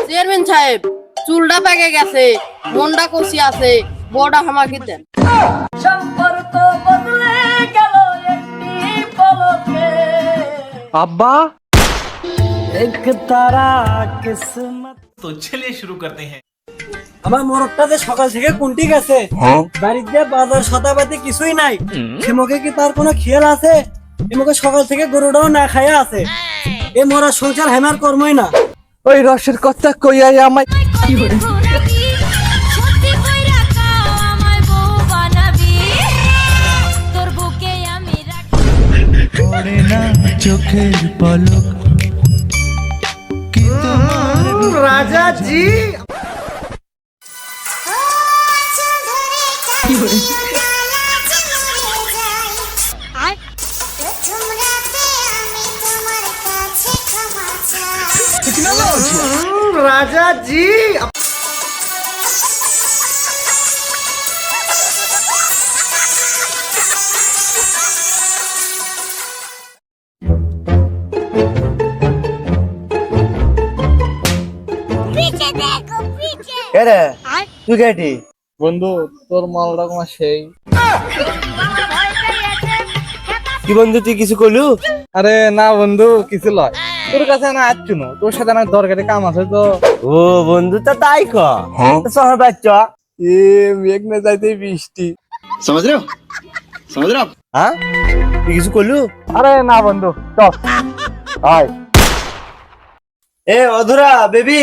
Chairman সাহেব, চুলটা পেকে গেছে, মনটা কষি আছে, বড়টা আমাকে দেন। সম্পর্ক বদলে গেল একটি পলকে। আব্বা এক তারা কিসমত। तो चलिए शुरू करते हैं। আমার মরদটা যে সকাল থেকে কুন্টি গেছে, বাড়িতে বাজার সদাপাতি কিছুই নাই। সে মুখে কি তার কোনো খেয়াল আছে? এ মুখে সকাল থেকে গরুটাও না খাইয়া আছে। এ মরা সংসার হেমার কর্মই না। ওই রসের কথা কইয়াই আমায় চোখের পলক রাজা জি রাজা জি তুই কেটি বন্ধু তোর মালটা তোমার সেই কি বন্ধু তুই কিছু করলু? আরে না বন্ধু কিছু লয়, তোর কাছে না আসছু না, তোর সাথে না দরকারি কাম আছে তো। ও বন্ধু তা তাই শহর বাচ্চা এ মেঘ না যাইতে বৃষ্টি, समझ रहे हो? समझ रहे हो आप? হ্যাঁ তুই কিছু করলু? আরে না বন্ধু চল আয়। এ অধুরা বেবি,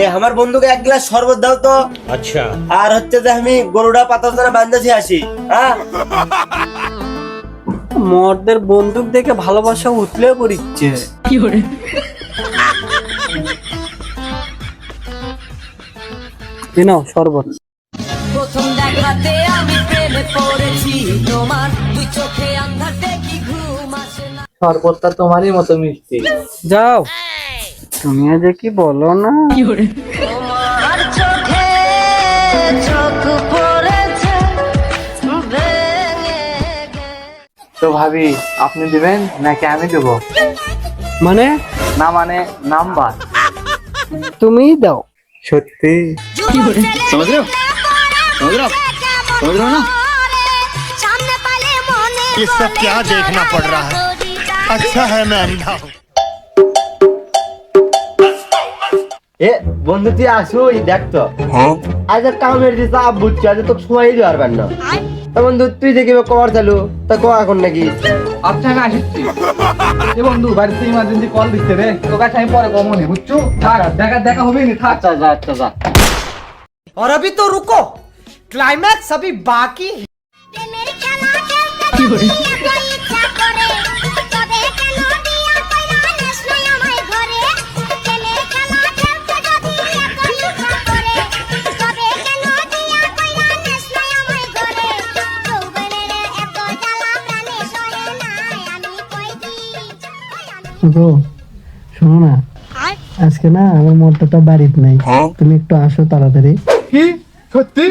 এ আমার বন্ধুকে এক গ্লাস শরবত দাও তো। আচ্ছা। আর হচ্ছে যে আমি গরুটা পাতা ধরে বান্ধাছি আসি। হ্যাঁ মরদের বন্দুক দেখে ভালোবাসা উঠলে পড়িচ্ছে। নাও শরবত। প্রথম দেখাতে আমি প্রেমে পড়েছি তোমার, দুই চোখে আন্ধার দেখি ঘুম আসে না। শরবতটা তোমারই মতো মিষ্টি। যাও তুমি যে কি বলো না। তোমার চোখে চোখ পড়েছে ভেঙে তো ভাবি আপনি দিবেন নাকি আমি দেবো? মানে না মানে নাম্বার তুমিই দাও। সত্যি? समझ रहे हो? समझ रहे हो? समझ रहे हो ना? ये सब क्या देखना पड़ रहा है? अच्छा है मैं अंधा हूँ। এ বন্ধু তুই আসুই দেখ তো। আজ আর কামের যে চাপ বুঝছি, আজ তো সময় দিতে পারবেন না। তা বন্ধু তুই দেখি কর চালু তা কো এখন নাকি? আচ্ছা আমি আসছি। এ বন্ধু বাড়িতে ইমার্জেন্সি কল দিচ্ছে রে, তোর কাছে আমি পরে কমনি বুঝছো। থাক দেখা দেখা হবে নি, থাক। আচ্ছা যা আচ্ছা যা। और अभी तो रुको, क्लाइमैक्स अभी बाकी है। শোনো না, আজকে না আমার মোটরটা বাড়িতে নাই, তুমি একটু আসো তাড়াতাড়ি। কি সত্যি?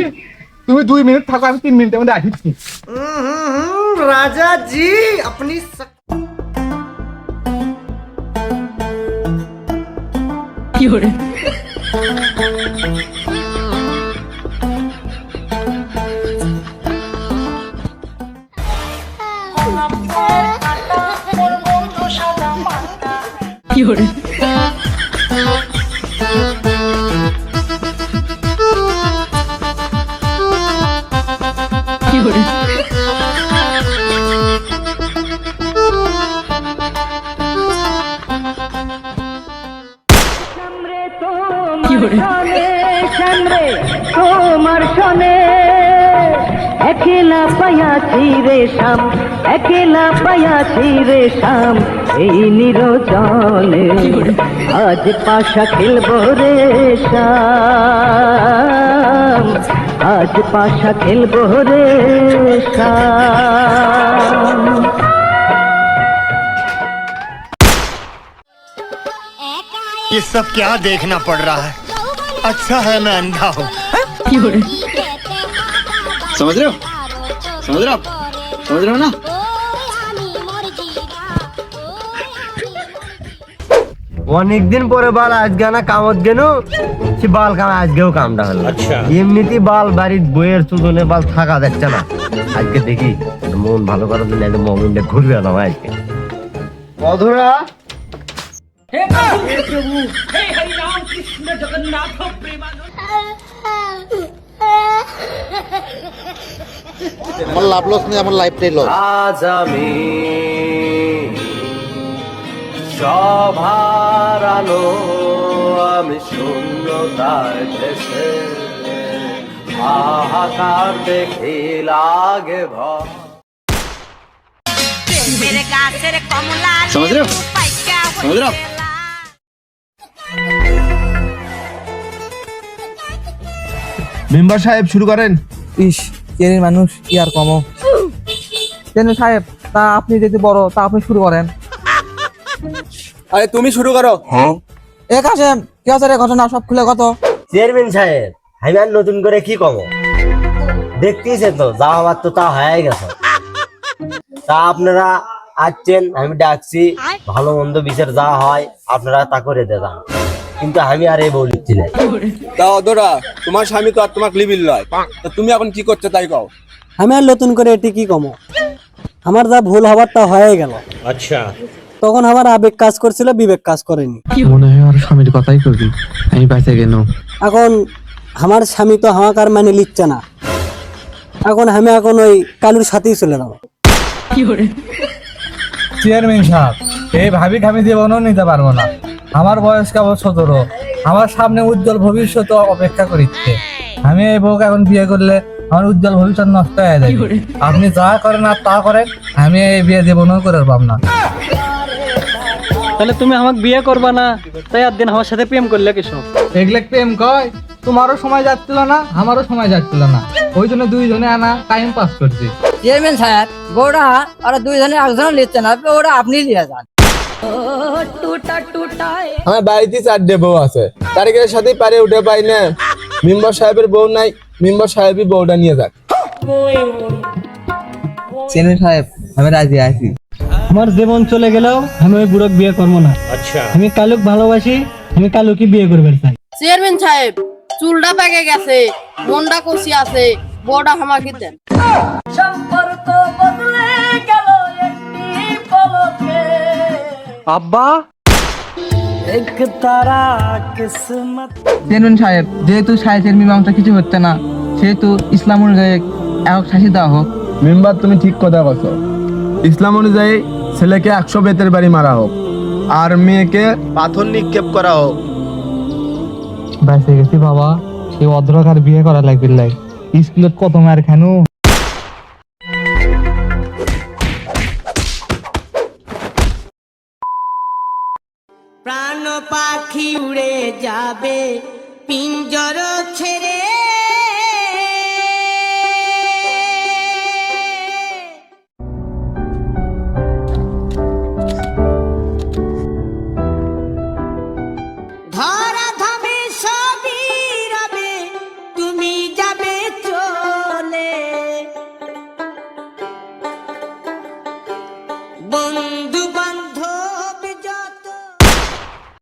তুমি 2 মিনিট থাকো, আমি 3 মিনিটের মধ্যে আসছি। राजा जी अपनी তোমার শোনে একলা পায়াছি রে শাম, একলা পায়াছি রে শাম, এই নিরজনে আজ পাশা খেলবো রে শাম, আজ পাশা খেলবো রে শাম। ये सब क्या देखना पड़ रहा है? अच्छा है मैं अंधा हूँ। समझ रहे हो? समझ रहे हो आप? समझ रहे हो ना? অনেকদিন পরে বাল আজকে না কামত গেল সে বাল কাম আজকেও কামটা হলো। আচ্ছা এমনিতেই বাল বাড়ির বইয়ের চুদনে বাল থাকা যাচ্ছে না। আজকে দেখি মন ভালো করার জন্য একদম মগনটা ঘুরবে আলাম আজকে। অধরা আমার লাভ লস নেই, আমার লাইফটাই লস। আজ আমি সবার আলো, আমি শূন্যতায় ভেসে হাহাকার দেখি লাগে ভয়। समझ रहे हो? समझ रहे हो? মেম্বার সাহেব শুরু করেন। ইস চেনের মানুষ কি আর কম। চেনের সাহেব, তা আপনি যদি বড় তা আপনি শুরু করেন। আরে তুমি শুরু করো। এ কাশেম, কি আছে রে ঘটনা, সব খুলে কত। চেয়ারম্যান সাহেব, আমি আর নতুন করে কি কমো, দেখতেইছে তো যা হওয়ার তো তা হয়ে গেছে। তা আপনারা আসছেন, আমি ডাকছি, ভালো মন্দ বিচার যা হয় আপনারা তা করে দেন, কিন্তু আমি আর এই বলিচ্ছি না। তা অধরা, তোমার স্বামী তো আর তোমাকে লিবিল লয়, তা তুমি এখন কি করছো তাই কও। আমি আর নতুন করে এটি কি কমো, আমার যা ভুল হবার তা হয়ে গেল। আচ্ছা, তখন আমার আবেগ কাজ করছিল, বিবেক কাজ করেনি। মনে হয় আর স্বামীর কথাই করবি, আমি বাইসে গেল। এখন আমার স্বামী তো আমাকে আর মানে লিখছে না, এখন আমি এখন ওই কালুর সাথেই চলে যাবো। চেয়ারম্যান সাহেব, এই ভাবি আমি জীবনও নিতে পারবো না। আমার বয়স কেবল 17, আমার সামনে উজ্জ্বল ভবিষ্যৎ অপেক্ষা করিচ্ছে। আমি এই বউকে এখন বিয়ে করলে আমার উজ্জ্বল ভবিষ্যৎ নষ্ট হয়ে যায়। আপনি যা করেন আর তা করেন, আমি এই বিয়ে জীবনও করে পাব না। তাহলে তুমি আমাকে বিয়ে করবা না, তাই আর দিন আমার সাথে প্রেম করলে কিছু। এগুলো প্রেম কয়, তোমারও সময় যাচ্ছিল না, আমারও সময় যাচ্ছিল না, ওই জন্য দুইজনে আনা টাইম পাস করছি। চেয়ারম্যান সাহেব, বউটা ওরা দুইজনে একজন লিখছে না, ওরা আপনি দিয়ে যান। আমার বাড়িতে 4টে বউ আছে, তারিখের সাথে পারে উঠে পাই না। মেম্বার সাহেবের বউ নাই, মেম্বার সাহেবই বউটা নিয়ে যাক। চেয়ারম্যান সাহেব, আমি রাজি আছি। আমার জীবন চলে গেলেও আমি ওই বুড়োক বিয়ে করবো না। আচ্ছা, আমি কালুক ভালোবাসি, আমি কালুকে বিয়ে করবে চাই। চেয়ারম্যান সাহেব, চুলটা পেকে গেছে, মনটা কষি আছে, বউটা আমাকে দেন। আব্বা, চেয়ারম্যান সাহেব, যেহেতু সাহেবের মীমাংসা কিছু হচ্ছে না, সেহেতু ইসলাম অনুযায়ী এক শাসি দেওয়া হোক। মেম্বার, তুমি ঠিক কথা বলছো। ইসলাম অনুযায়ী ছেলেকে 100 বেতের বাড়ি মারা হোক, আর মেয়েকে পাথর নিক্ষেপ করা হোক। বাইসে গেছি বাবা, সেই অদ্রকার বিয়ে করা লাগবে। স্কুলত কত মার খানু। প্রাণ পাখি উড়ে যাবে, পিঞ্জর ছে